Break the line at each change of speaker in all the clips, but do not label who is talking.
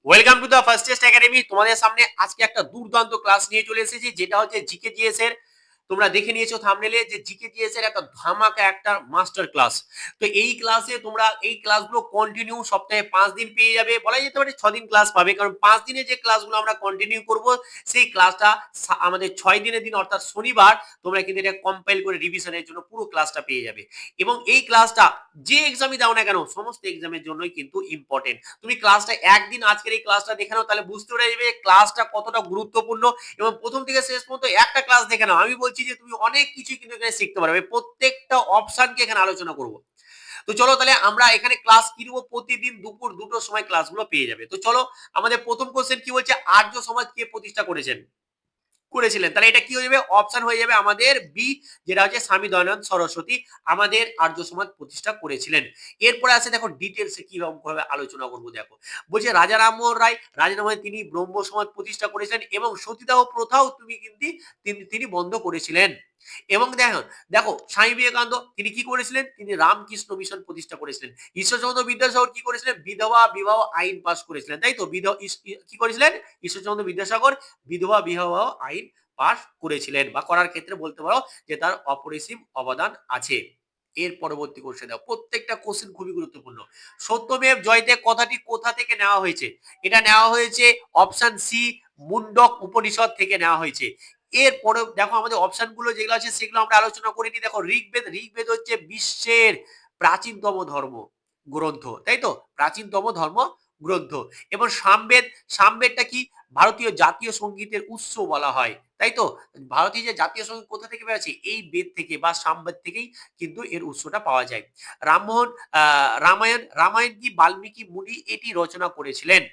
Welcome to the first test academy. তোমাদের সামনে আজকে একটা দুর্দান্ত ক্লাস নিয়ে চলে এসেছি, যেটা হচ্ছে জিকে জিএস এর। তোমরা দেখে নিয়েছো থাম্বনেলে যে জিকে জিএস এর একটা ধামাকা একটা মাস্টার ক্লাস। তো এই ক্লাসে তোমরা এই ক্লাসগুলো কন্টিনিউ সপ্তাহে 5 দিন পেয়ে যাবে, বলা যেতে পারে 6 দিন ক্লাস পাবে, কারণ 5 দিনে যে ক্লাসগুলো আমরা কন্টিনিউ করব সেই ক্লাসটা আমাদের 6 দিনের দিন অর্থাৎ শনিবার তোমরা কিন্তু এটা কম্পাইল করে রিভিশনের জন্য পুরো ক্লাসটা পেয়ে যাবে। এবং এই ক্লাসটা যে এক্সামই দাও না কেন সমস্ত এক্সামের জন্যই কিন্তু ইম্পর্টেন্ট। তুমি ক্লাসটা একদিন আজকের এই ক্লাসটা দেখে নাও, তাহলে বুঝতে পেরে যাবে ক্লাসটা কতটা গুরুত্বপূর্ণ। এবং প্রথম থেকে শেষ পর্যন্ত একটা ক্লাস দেখে নাও, আমি বলছি যে তুমি অনেক কিছুই কিন্তু এখানে শিখতে পারবে। প্রত্যেকটা অপশনকে এখানে আলোচনা করব। তো চলো তাহলে আমরা এখানে ক্লাস কি নেবো, প্রতিদিন দুপুর 2টোর সময় ক্লাসগুলো পেয়ে যাবে। তো চলো, আমাদের প্রথম কোশ্চেন কি বলছে, আর্য সমাজ কে প্রতিষ্ঠা করেছিলেন? তাহলে এটা কি হয়ে যাবে, অপশন হয়ে যাবে আমাদের বি, যেটা হচ্ছে স্বামী দয়ানন্দ সরস্বতী আমাদের আর্য সমাজ প্রতিষ্ঠা করেছিলেন। এরপরে আছে দেখো ডিটেলসে কিরকম ভাবে আলোচনা করবো। দেখো বলছে রাজা রামমোহন রায়, রাজা রামমোহন তিনি ব্রহ্ম সমাজ প্রতিষ্ঠা করেছিলেন এবং সতীদাহ প্রথাও তুমি কিন্তু তিনি বন্ধ করেছিলেন। এবং দেখো দেখো স্বামী বিবেকানন্দ তিনি কি করেছিলেন, তিনি রামকৃষ্ণ মিশন প্রতিষ্ঠা করেছিলেন। ঈশ্বরচন্দ্র বিদ্যাসাগর কি করেছিলেন, বিধবা বিবাহ আইন পাস করেছিলেন, তাই তো কি করেছিলেন ঈশ্বরচন্দ্র বিদ্যাসাগর, বিধবা বিবাহ আইন পাস করেছিলেন, বা করার ক্ষেত্রে বলতে পারো যে তার অপরিসীম অবদান আছে। এর পরবর্তী কোশ্চেন দাও, প্রত্যেকটা কোশ্চেন খুবই গুরুত্বপূর্ণ। সত্যমেব জয়তে কথাটি কোথা থেকে নেওয়া হয়েছে? এটা নেওয়া হয়েছে অপশন সি, মুন্ডক উপনিষদ থেকে নেওয়া হয়েছে। এরপরে দেখো আমাদের অপশন গুলো যেগুলো আছে সেগুলো আমরা আলোচনা করিনি। দেখো ঋগ্বেদ, ঋগ্বেদ হচ্ছে বিশ্বের প্রাচীনতম ধর্ম গ্রন্থ, তাই তো, প্রাচীনতম ধর্ম গ্রন্থ। এবং সামবেদ, সামবেদটা কি, ভারতীয় জাতীয় সঙ্গীতের উৎস বলা হয়, তাই তো। ভারতীয় যে জাতীয় সঙ্গীত কোথা থেকে পেয়েছে, এই বেদ থেকে বা সামবেদ থেকেই কিন্তু এর উৎসটা পাওয়া যায়। রামমোহন রামায়ণ, রামায়ণ কি বাল্মীকি মুনি এটি রচনা করেছিলেন।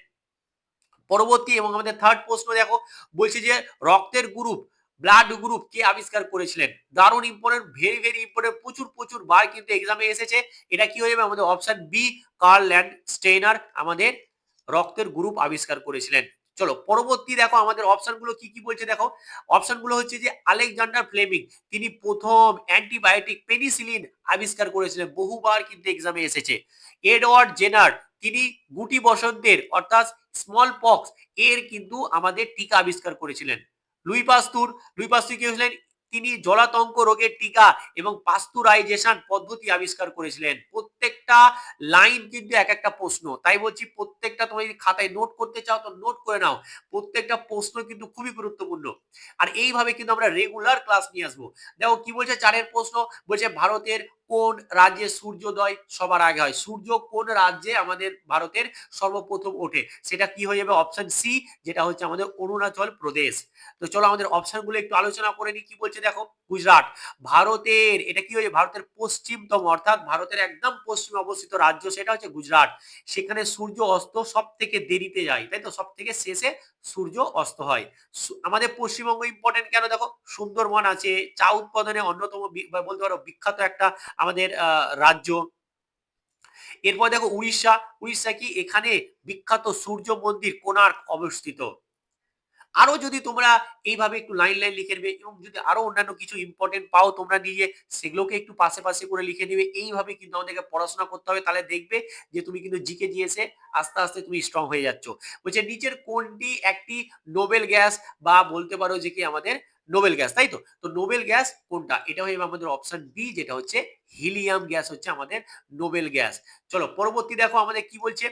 পরবর্তী এবং আমাদের থার্ড প্রশ্ন দেখো, বলছে যে রক্তের গ্রুপ, ব্লাড গ্রুপ কে আবিষ্কার করেছিলেন? দারুণ ইম্পর্টেন্ট, ভেরি ভেরি ইম্পর্টেন্ট, প্রচুর প্রচুর বার কিন্তু এক্সামে এসেছে। এটা কি হয়ে যাবে আমাদের option B, Karl Landsteiner আমাদের রক্তের গ্রুপ আবিষ্কার করেছিলেন। চলো পরবর্তী দেখো আমাদের অপশন গুলো কি কি বলছে। দেখো অপশন গুলো হচ্ছে যে আলেকজান্ডার ফ্লেমিং তিনি প্রথম অ্যান্টিবায়োটিক পেনিসিলিন আবিষ্কার করেছিলেন, বহুবার কিন্তু এক্সামে এসেছে। এডওয়ার্ড জেনার তিনি গুটি বসন্তের অর্থাৎ স্মল পক্স এর কিন্তু আমাদের টিকা আবিষ্কার করেছিলেন। লুই পাস্তুর, লুই পাস্তুর কি হয়েছিলেন, তিনি জলাতঙ্ক রোগের টিকা এবং পাস্তুরাইজেশন পদ্ধতি আবিষ্কার করেছিলেন। প্রত্যেকটা লাইন কিন্তু এক একটা প্রশ্ন, তাই বলছি প্রত্যেকটা তুমি যদি খাতায় নোট করতে চাও তো নোট করে নাও, প্রত্যেকটা প্রশ্ন কিন্তু খুবই গুরুত্বপূর্ণ। আর এইভাবে কিন্তু আমরা রেগুলার ক্লাস নিয়ে আসবো। দেখো কি বলছে চারের প্রশ্ন, বলছে ভারতের কোন রাজ্যে সূর্যোদয় সবার আগে হয়? সূর্য কোন রাজ্যে আমাদের ভারতের সর্বপ্রথম ওঠে? সেটা কি হয়ে যাবে অপশন সি, যেটা হচ্ছে আমাদের অরুণাচল প্রদেশ। তো চলো আমাদের অপশন গুলো একটু আলোচনা করে নি। কি বলছে দেখো, গুজরাট ভারতের, এটা কি হয়েছে ভারতের পশ্চিমতম অর্থাৎ ভারতের একদম পশ্চিমে অবস্থিত রাজ্য, সেটা হচ্ছে গুজরাট। সেখানে সূর্য অস্ত সব থেকে দেরিতে যায়, তাই তো, সব থেকে শেষে সূর্য অস্ত হয়। আমাদের পশ্চিমবঙ্গ ইম্পর্টেন্ট কেন, দেখো সুন্দরবন আছে, চা উৎপাদনে অন্যতম বলতে পারো বিখ্যাত একটা আমাদের রাজ্য। এরপর দেখো উড়িষ্যা, উড়িষ্যা কি, এখানে বিখ্যাত সূর্য মন্দির কোণার্ক অবস্থিত। আরো যদি তোমরা এইভাবে একটু লাইন লাইন লিখে নেবে এবং যদি আরো অন্যান্য কিছু ইম্পর্টেন্ট পাও তোমরা নিজে, সেগুলোকে একটু পাশে পাশে করে লিখে নেবে। এইভাবে কিন্তু আমাদেরকে পড়াশোনা করতে হবে, তাহলে দেখবে যে তুমি কিন্তু জিকে জিএসে আস্তে আস্তে তুমি স্ট্রং হয়ে যাচ্ছ। বলছে নিচের কোনটি একটি নোবেল গ্যাস, বা বলতে পারো যে কি আমাদের নোবেল গ্যাস, তাই তো। তো নোবেল গ্যাস কোনটা, এটা হয়ে আমাদের অপশন বি, যেটা হচ্ছে হিলিয়াম গ্যাস হচ্ছে আমাদের নোবেল গ্যাস। চলো পরবর্তী দেখো আমাদের কি বলছে,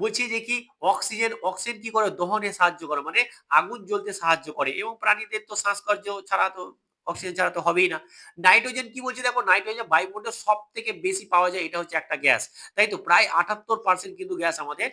বলছি যে কি অক্সিজেন, অক্সিজেন কি করে দহনে সাহায্য করে, মানে আগুন জ্বলতে সাহায্য করে, এবং প্রাণীদের তো শ্বাসকর্য ছাড়া তো অক্সিজেন ছাড়া তো হবেই না। নাইট্রোজেন কি বলছে, দেখো নাইট্রোজেন বায়ুমণ্ডলে সব থেকে বেশি পাওয়া যায়, এটা হচ্ছে একটা গ্যাস, তাই তো, প্রায় 78% কিন্তু গ্যাস আমাদের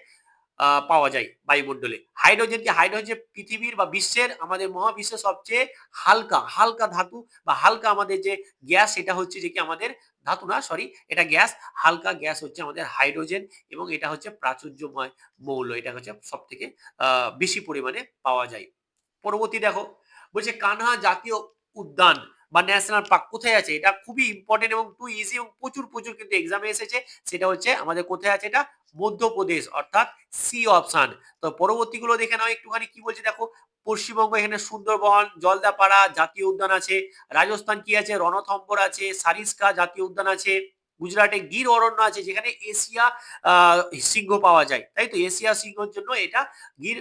পাওয়া যায় বায়ুমণ্ডলে। হাইড্রোজেন কি, হাইড্রোজেন পৃথিবীর বা বিশ্বের আমাদের মহাবিশ্বের সবচেয়ে হালকা হালকা ধাতু বা হালকা আমাদের যে গ্যাস, সেটা হচ্ছে যে কি আমাদের ধাতু না, সরি, এটা গ্যাস, হালকা গ্যাস হচ্ছে আমাদের হাইড্রোজেন, এবং এটা হচ্ছে প্রাচুর্যময় মৌল, এটা হচ্ছে সব থেকে বেশি পরিমাণে পাওয়া যায়। পরবর্তী দেখো, বলছে কানহা জাতীয় উদ্যান বা ন্যাশনাল পার্ক কোথায় আছে? এটা খুবই ইম্পর্টেন্ট এবং টু ইজি, এবং প্রচুর প্রচুর কিন্তু এক্সামে এসেছে। সেটা হচ্ছে আমাদের কোথায় আছে, এটা মধ্যপ্রদেশ অর্থাৎ সি অপশন। তো পরবর্তী গুলো দেখে নাও একটুখানি। কি বলছে দেখো, পশ্চিমবঙ্গ এখানে সুন্দরবন জলদাপাড়া জাতীয় উদ্যান আছে। রাজস্থান কি আছে, রণথম্বর আছে, সারিস্কা জাতীয় উদ্যান আছে। গুজরাটে গির অরণ্য আছে যেখানে এশিয়া সিংহ পাওয়া যায়, তাই তো এশিয়া সিংহের জন্য এটা গির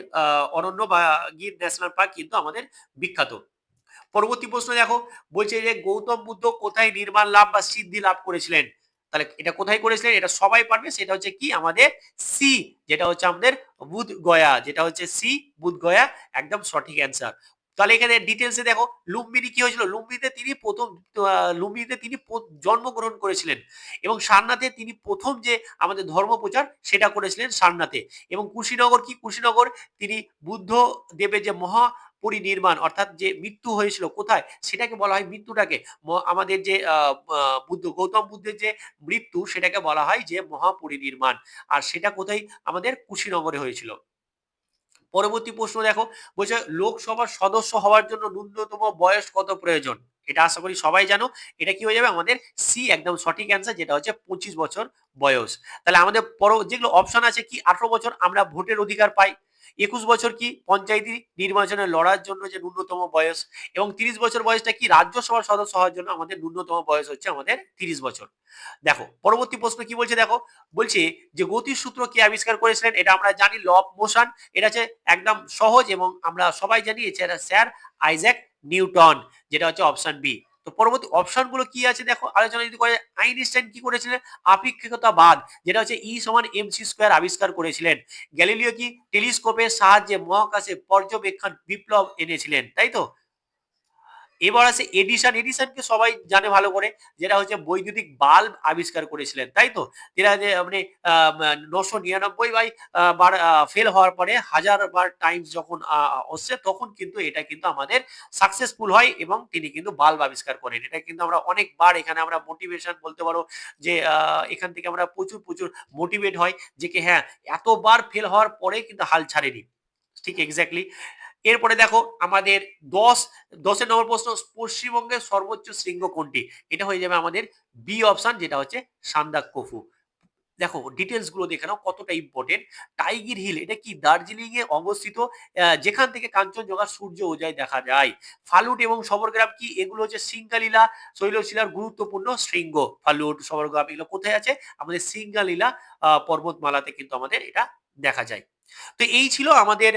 অরণ্য বা গির ন্যাশনাল পার্ক কিন্তু আমাদের বিখ্যাত। পরবর্তী প্রশ্ন দেখো, বলছে যে গৌতম বুদ্ধ কোথায় নির্মাণ লাভ বা সিদ্ধি লাভ করেছিলেন? তাহলে এটা কোথায় করেছিলেন এটা সবাই পারবে, সেটা হচ্ছে কি আমাদের সি, যেটা হচ্ছে আমাদের বুধ গয়া, যেটা হচ্ছে সি বুধ গয়া, একদম সঠিক অ্যান্সার। তাহলে এখানে ডিটেলসে দেখো লুম্বিনী কি হয়েছিল, লুম্বিনীতে তিনি প্রথম লুম্বিনীতে তিনি জন্মগ্রহণ করেছিলেন এবং সারনাথে তিনি প্রথম যে আমাদের ধর্ম প্রচার সেটা করেছিলেন সারনাথে। এবং কুশীনগর কি, কুশীনগর তিনি বুদ্ধ দেবের যে মহা পরিনির্মাণ অর্থাৎ যে মৃত্যু হয়েছিল কোথায় সেটাকে বলা হয় মৃত্যুটাকে আমাদের যে বুদ্ধ গৌতম বুদ্ধের যে মৃত্যু সেটাকে বলা হয় যে মহাপরিনির্মাণ, আর সেটা কোথায় আমাদের কুশীনগরে হয়েছিল। পরবর্তী প্রশ্ন দেখো, বলছে লোকসভার সদস্য হওয়ার জন্য ন্যূনতম বয়স কত প্রয়োজন? এটা আশা করি সবাই জানো, এটা কি হয়ে যাবে আমাদের সি একদম সঠিক অ্যান্সার, যেটা হচ্ছে 25 বছর বয়স। তাহলে আমাদের যেগুলো অপশন আছে কি 18 বছর আমরা ভোটের অধিকার পাই, 21 বছর কি পঞ্চায়েতি নির্বাচনে লড়ার জন্য যে ন্যূনতম বয়স, এবং 30 বছর বয়সটা কি রাজ্যসভার সদস্য হওয়ার জন্য আমাদের ন্যূনতম বয়স হচ্ছে আমাদের 30 বছর। দেখো পরবর্তী প্রশ্ন কি বলছে দেখো, বলছে যে গতির সূত্র কে আবিষ্কার করেছিলেন? এটা আমরা জানি ল অফ মোশন, এটা হচ্ছে একদম সহজ এবং আমরা সবাই জানি এটা স্যার আইজ্যাক নিউটন, যেটা হচ্ছে অপশন বি। তো পরবর্তী অপশন গুলো কি আছে দেখো আলোচনা যদি করে, আইনস্টাইন কি করেছিলেন? আপেক্ষিকতাবাদ, যেটা হচ্ছে ই সমান এমসি স্কয়ার আবিষ্কার করেছিলেন। গ্যালিলিও কি টেলিস্কোপের সাহায্যে মহাকাশে পর্যবেক্ষণ বিপ্লব এনেছিলেন, তাই তো। এবার আছে এডিসন, এডিসনকে সবাই জানে ভালো করে, যেটা হচ্ছে বৈদ্যুতিক বাল্ব আবিষ্কার করেছিলেন, তাই তো। যেটা যে মানে 999 বার ফেল হওয়ার পরে 1000 বার টাইমস যখন হচ্ছে তখন কিন্তু এটা কিন্তু আমাদের সাকসেসফুল হয় এবং তিনি কিন্তু বাল্ব আবিষ্কার করেন। এটা কিন্তু আমরা অনেকবার এখানে আমরা মোটিভেশন বলতে পারো যে এখান থেকে আমরা প্রচুর প্রচুর মোটিভেট হয় যে কি হ্যাঁ এতবার ফেল হওয়ার পরে কিন্তু হাল ছাড়েনি, ঠিক এক্স্যাক্টলি। এরপরে দেখো আমাদের 10 নম্বর প্রশ্ন, পশ্চিমবঙ্গের সর্বোচ্চ শৃঙ্গ কোনটি? এটা হয়ে যাবে আমাদের বি অপশন, যেটা হচ্ছে সান্দাকফু। দেখো ডিটেলস গুলো দেখে নাও কতটা ইম্পর্টেন্ট। টাইগির হিল এটা কি দার্জিলিং এ অবস্থিত, যেখান থেকে কাঞ্চনজঙ্ঘা সূর্য উদয় দেখা যায়। ফালুট এবং সবরগ্রাম কি, এগুলো হচ্ছে সিঙ্গালীলা শৈলশিলার গুরুত্বপূর্ণ শৃঙ্গ। ফালুট সবরগ্রাম এগুলো কোথায় আছে? আমাদের সিঙ্গালীলা পর্বতমালাতে কিন্তু আমাদের এটা দেখা যায়। তো এই ছিল আমাদের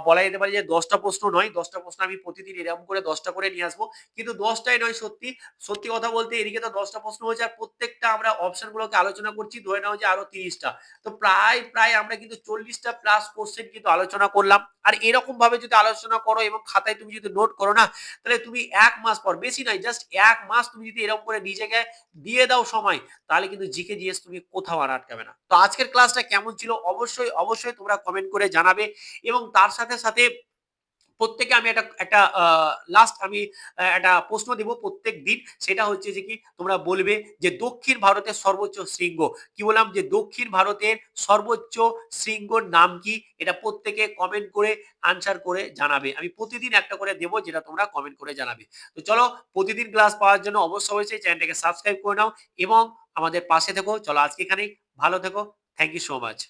বলা যেতে পারে যে 10টা প্রশ্ন নয়, 10টা প্রশ্ন আমি প্রতিদিন এরকম করে 10টা করে নিয়ে আসবো, কিন্তু 10টাই নয়, সত্যি সত্যি কথা বলতে এদিকে তো 10টা প্রশ্ন হয়েছে আর প্রত্যেকটা আমরা অপশন গুলোকে আলোচনা করছি, ধরে নাও যে আরো 30টা, তো প্রায় প্রায় আমরা কিন্তু 40টা প্লাস কোশ্চেন কিন্তু আলোচনা করলাম। আর এরকম ভাবে যদি আলোচনা করো এবং খাতায় তুমি যদি নোট করো না, তাহলে তুমি 1 মাস পর, বেশি নাই জাস্ট 1 মাস তুমি যদি এরকম করে নিজেকে দিয়ে দাও সময়, তাহলে কিন্তু জিকে জিএস তুমি কোথাও আর আটকাবে না। তো আজকের ক্লাসটা কেমন ছিল অবশ্যই অবশ্যই তোমরা কমেন্ট করে জানাবে, এবং তার সাথে সাথে প্রত্যেকে আমি একটা একটা লাস্ট আমি একটা প্রশ্ন দেব প্রত্যেক দিন, সেটা হচ্ছে যে কি তোমরা বলবে যে দক্ষিণ ভারতের সর্বোচ্চ শৃঙ্গ কি, বললাম যে দক্ষিণ ভারতের সর্বোচ্চ শৃঙ্গর নাম কি, এটা প্রত্যেকে কমেন্ট করে আনসার করে জানাবে। আমি প্রতিদিন একটা করে দেবো, যেটা তোমরা কমেন্ট করে জানাবে। তো চলো, প্রতিদিন ক্লাস পাওয়ার জন্য অবশ্যই অবশ্যই চ্যানেলটাকে সাবস্ক্রাইব করে নাও এবং আমাদের পাশে থেকো। চলো আজকে এখানেই, ভালো থেকো, থ্যাংক ইউ সো মাচ।